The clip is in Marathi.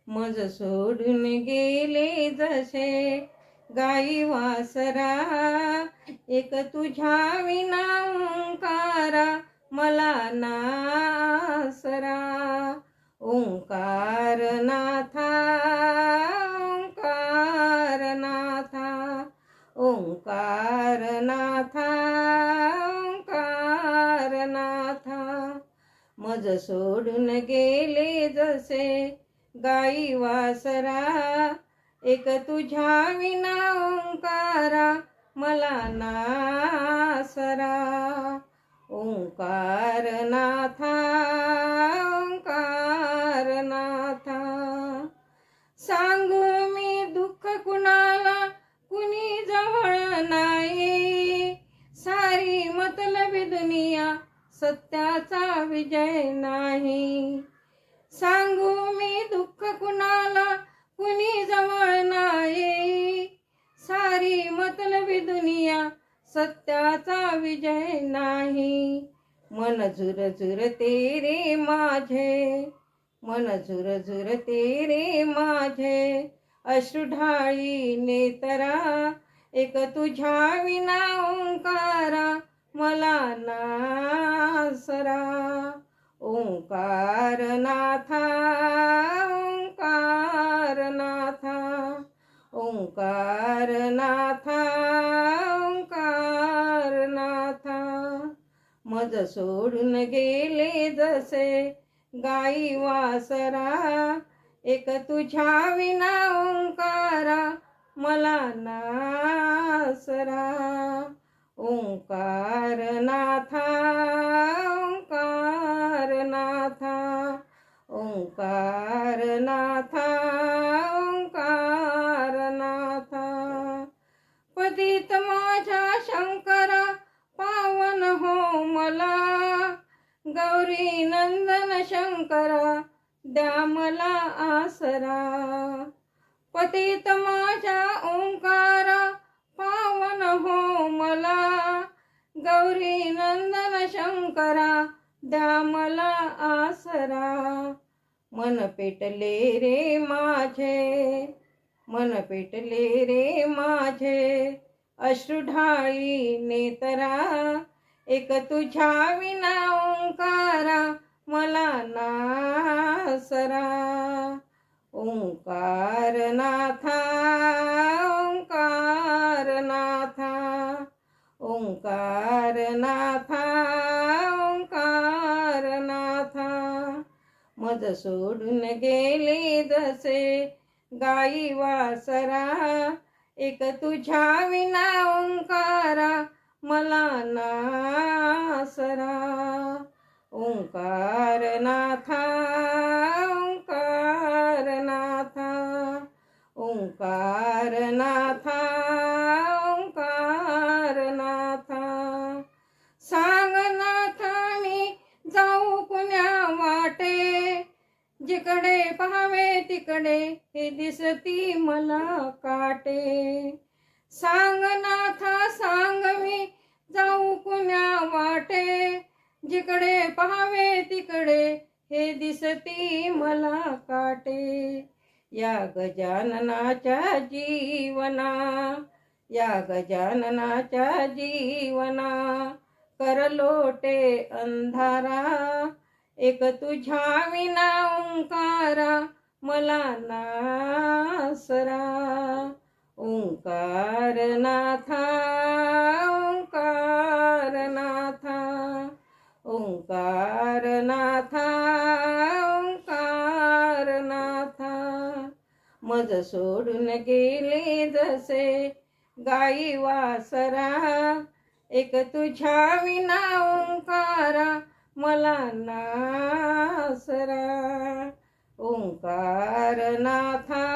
मज सोडून गेले जसे गाई वासरा, एक तुझ्या विना ओंकारा मला नासरा. ओंकार नाथा, ओंकार नाथा, ओंकार नाथा, ओंकार नाथा. मज सोडून गेले जसे गाई वासरा, एक तुझ्या विना ओंकारा मला नासरा. ओंकार नाथा, ओंकार नाथा. सांगू मी दुःख कुणाला, कुणी जवळ नाही. सारी मतलबी दुनिया, सत्याचा विजय नाही. सांगू मी दुःख कुणाला, कुणी जवळ नाही. सारी मतलबी दुनिया, सत्याचा विजय नाही. मन झुरझुरते रे माझे, मन झुरझुरते रे माझे. अश्रू ढाळी नेतरा, एक तुझ्या विना ओंकारा मला नासरा. ओंकार नाथा, ओंकार नाथा, ओंकार नाथा, ओंकार नाथा. मज सोडून गेले जसे गाई वासरा, एक तुझ्या विना ओंकारा मला नासरा. ओंकार नाथा, ओंकार नाथा, ओंकार नाथा, ओंकार नाथा. पतित माझ्या शंकरा, पावन हो मला. गौरी नंदन शंकरा, द्या मला आसरा. पतित माझ्या ओंकारा, पावन हो मला. गौरी नंदन शंकरा, द्या मला आसरा. मन पेटले रे माझे, मन पेटले रे माझे. अश्रू ढाळी नेतरा, एक तुझ्या विना ओंकारा मला नासरा. ओंकार नाथा, ओंकार नाथा, ओंकार नाथा, ओंकार नाथा. मज सोडून गेले जसे गाई वासरा, एक तुझ्या विना ओंकारा मला नासरा. ओंकार नाथा, ओंकार नाथा, ओंकार नाथा, ओंकार नाथा. सांग नाथा मी जाऊ कुण्या वाटे, जिकडे पाहावे तिकडे हे दिसती मला काटे. सांग नाथा सांग मी जाऊ कुण्या वाटे, जिकडे पाहावे तिकडे हे दिसती मला काटे. या गजाननाच्या जीवना, या गजाननाच्या जीवना. कर लोटे अंधारा, एक तुझ्या विना ओंकारा मला नासरा. ओंकार नाथा, ओंकार नाथा, ओंकार नाथा, ओंकार नाथा. मज सोडून गेले जसे गाई वासरा, एक तुझ्या विना ओंकारा मला नासरा. ओंकार नाथा,